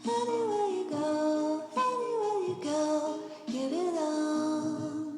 Anywhere you go, give it all.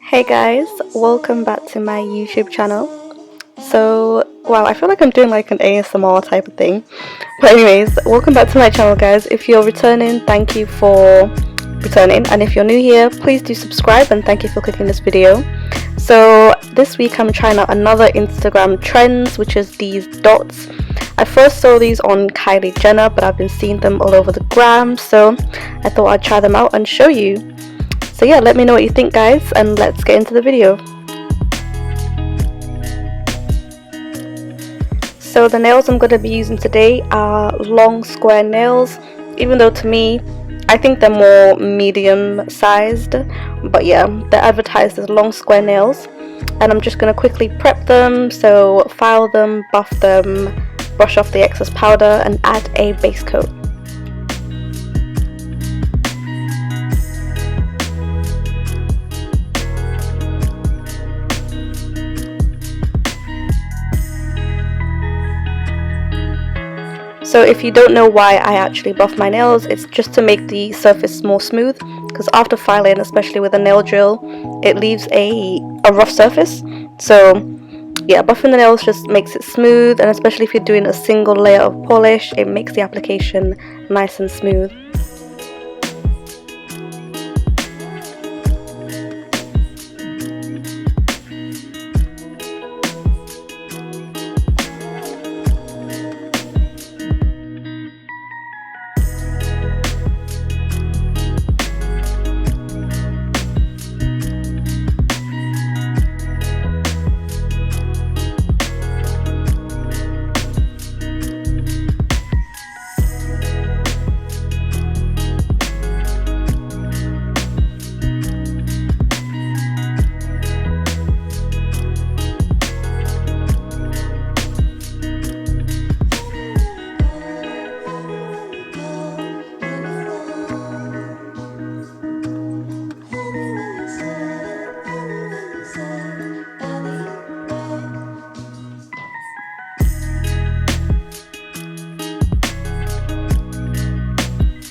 Hey guys, welcome back to my YouTube channel. So, wow, I feel like I'm doing like an ASMR type of thing. But anyways, welcome back to my channel guys. If you're returning, thank you for returning. And if you're new here, please do subscribe and thank you for clicking this video. So this week I'm trying out another Instagram trends, which is these dots. I first saw these on Kylie Jenner, but I've been seeing them all over the gram, so I thought I'd try them out and show you. So yeah, let me know what you think guys, and let's get into the video. So the nails I'm going to be using today are long square nails, even though to me, I think they're more medium sized, but yeah, they're advertised as long square nails. And I'm just going to quickly prep them, so file them, buff them, brush off the excess powder and add a base coat. So if you don't know why I actually buff my nails, it's just to make the surface more smooth, because after filing, especially with a nail drill, it leaves a rough surface. So yeah, buffing the nails just makes it smooth, and especially if you're doing a single layer of polish, it makes the application nice and smooth.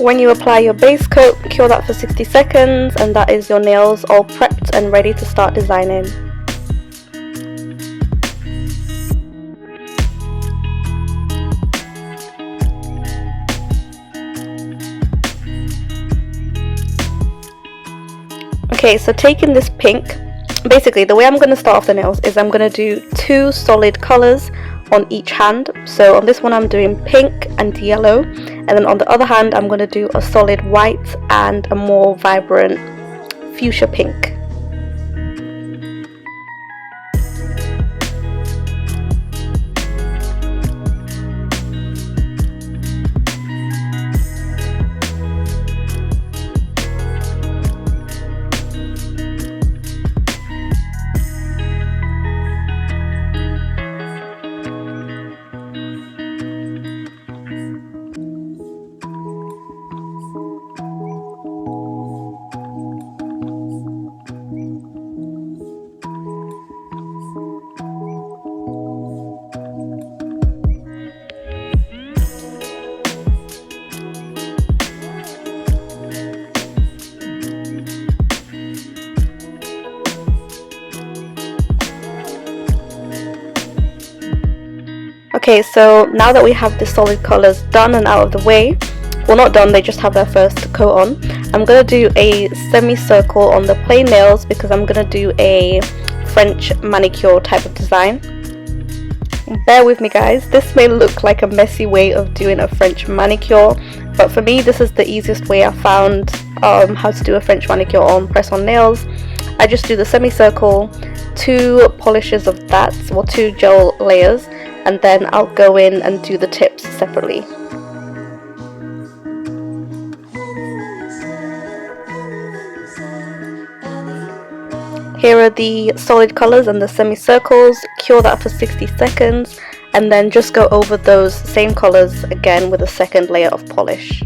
When you apply your base coat, cure that for 60 seconds, and that is your nails all prepped and ready to start designing. Okay, so taking this pink, basically the way I'm going to start off the nails is I'm going to do two solid colours on each hand. So on this one I'm doing pink and yellow, and then on the other hand I'm going to do a solid white and a more vibrant fuchsia pink. Okay, so now that we have the solid colours done and out of the way, well not done, they just have their first coat on, I'm going to do a semicircle on the plain nails because I'm going to do a French manicure type of design. Bear with me guys, this may look like a messy way of doing a French manicure, but for me this is the easiest way I found how to do a French manicure on press-on nails. I just do the semicircle, two polishes of that, or two gel layers, and then I'll go in and do the tips separately. Here are the solid colours and the semicircles, cure that for 60 seconds, and then just go over those same colours again with a second layer of polish.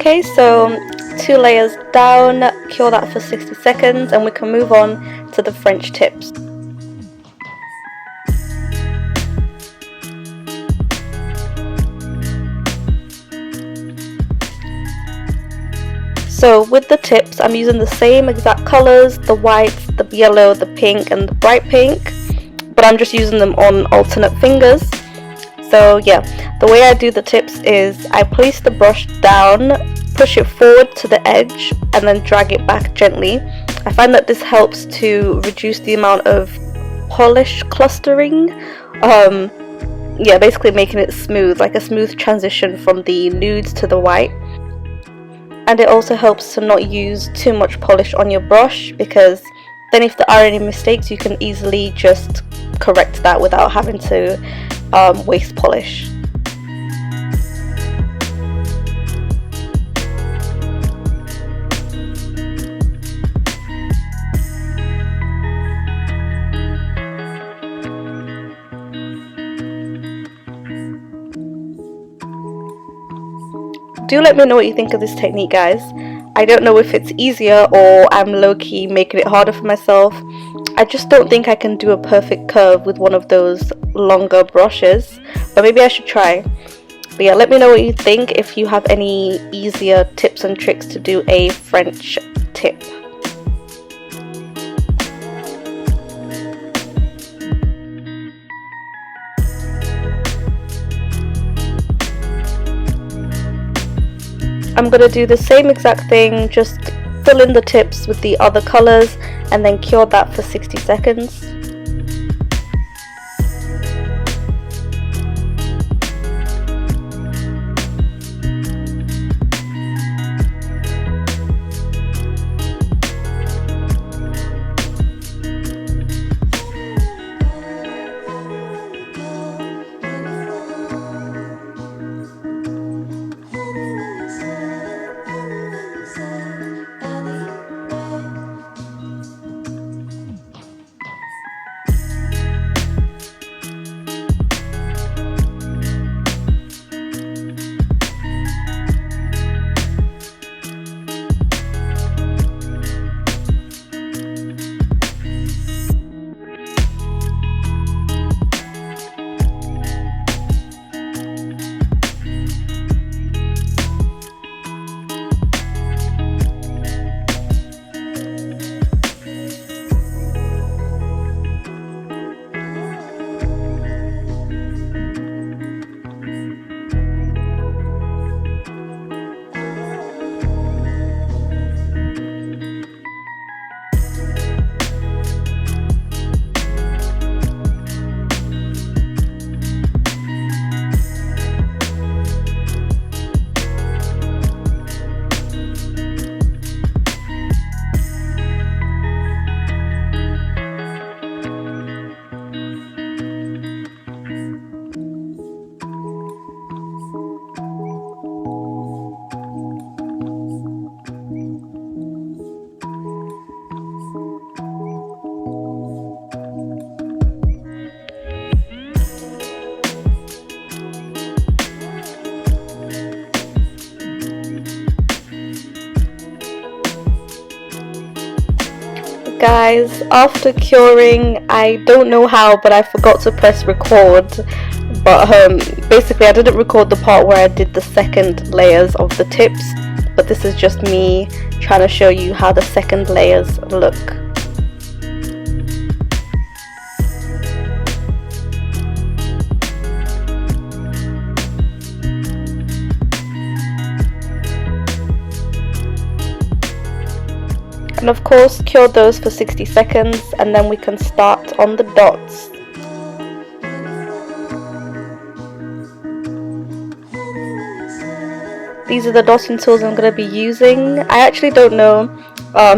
Okay, so 2 layers down, cure that for 60 seconds and we can move on to the French tips. So with the tips, I'm using the same exact colours, the white, the yellow, the pink and the bright pink, but I'm just using them on alternate fingers. So yeah, the way I do the tips is I place the brush down, push it forward to the edge and then drag it back gently. I find that this helps to reduce the amount of polish clustering. Yeah, basically making it smooth, like a smooth transition from the nudes to the white. And it also helps to not use too much polish on your brush, because then if there are any mistakes you can easily just correct that without having to waste polish. Do let me know what you think of this technique, guys. I don't know if it's easier or I'm low-key making it harder for myself. I just don't think I can do a perfect curve with one of those longer brushes, but maybe I should try. But yeah, let me know what you think, if you have any easier tips and tricks to do a French tip. I'm going to do the same exact thing, just fill in the tips with the other colours and then cure that for 60 seconds. Guys, after curing, I don't know how, but I forgot to press record. But basically I didn't record the part where I did the second layers of the tips, but this is just me trying to show you how the second layers look. And of course cure those for 60 seconds and then we can start on the dots. These are the dotting tools I'm going to be using. I actually don't know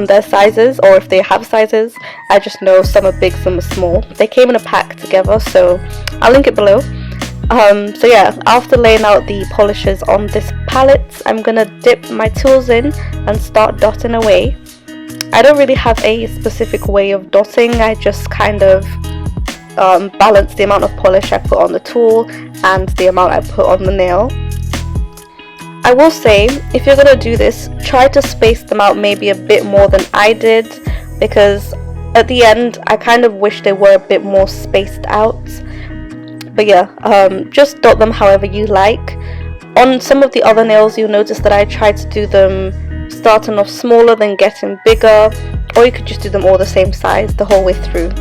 their sizes, or if they have sizes. I just know some are big, some are small. They came in a pack together, so I'll link it below. So yeah, after laying out the polishes on this palette, I'm going to dip my tools in and start dotting away. I don't really have a specific way of dotting, I just kind of balance the amount of polish I put on the tool and the amount I put on the nail. I will say, if you're going to do this, try to space them out maybe a bit more than I did, because at the end I kind of wish they were a bit more spaced out. But yeah, just dot them however you like. On some of the other nails, you'll notice that I tried to do them starting off smaller then getting bigger, or you could just do them all the same size the whole way through.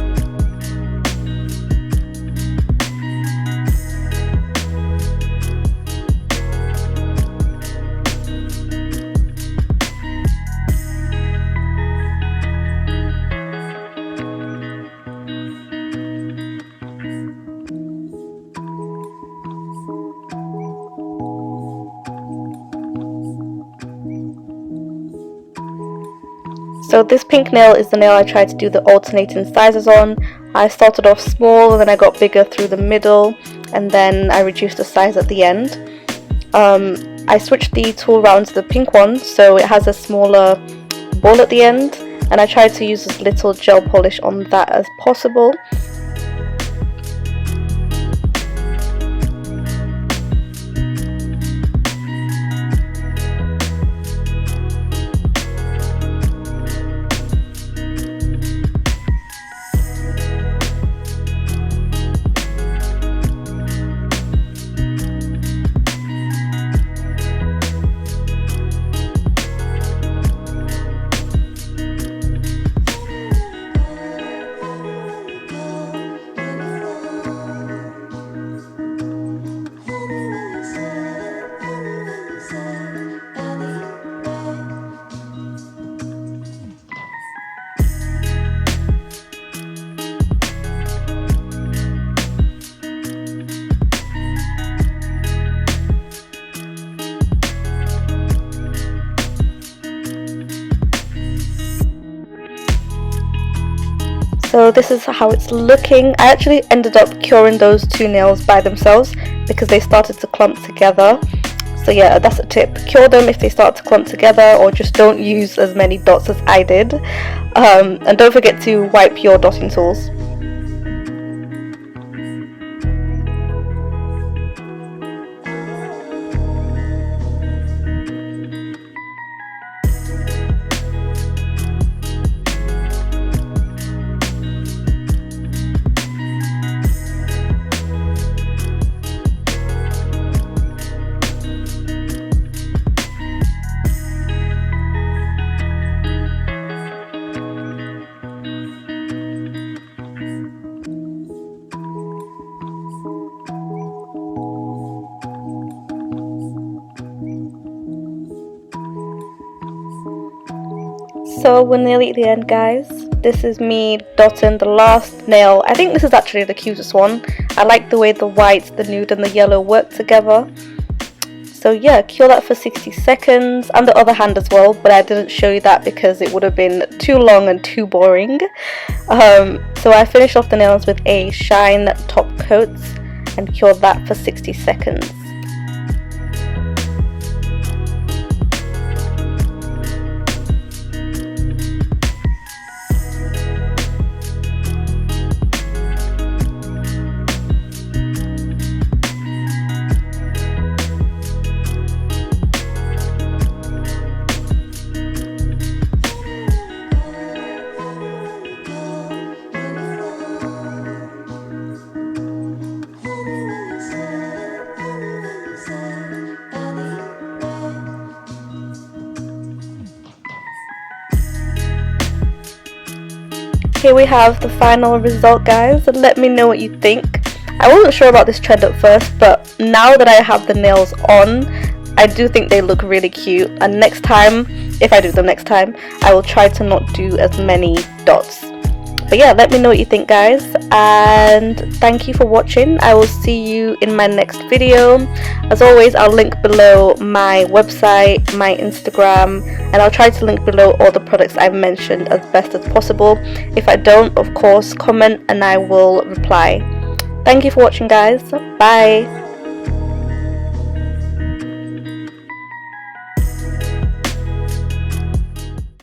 So this pink nail is the nail I tried to do the alternating sizes on. I started off small, and then I got bigger through the middle, and then I reduced the size at the end. I switched the tool around to the pink one, so it has a smaller ball at the end, and I tried to use as little gel polish on that as possible. So this is how it's looking. I actually ended up curing those two nails by themselves because they started to clump together. So yeah, that's a tip. Cure them if they start to clump together, or just don't use as many dots as I did. And don't forget to wipe your dotting tools. So we're nearly at the end, guys. This is me dotting the last nail. I think this is actually the cutest one. I like the way the white, the nude and the yellow work together. So yeah, cure that for 60 seconds, and the other hand as well, but I didn't show you that because it would have been too long and too boring. So I finished off the nails with a shine top coat and cured that for 60 seconds. Here we have the final result, guys, and let me know what you think. I wasn't sure about this trend at first, but now that I have the nails on, I do think they look really cute, and next time, if I do them next time, I will try to not do as many dots. But yeah, let me know what you think, guys, and thank you for watching. I will see you in my next video. As always, I'll link below my website, my Instagram, and I'll try to link below all the products I've mentioned as best as possible. If I don't, of course, comment and I will reply. Thank you for watching, guys. Bye.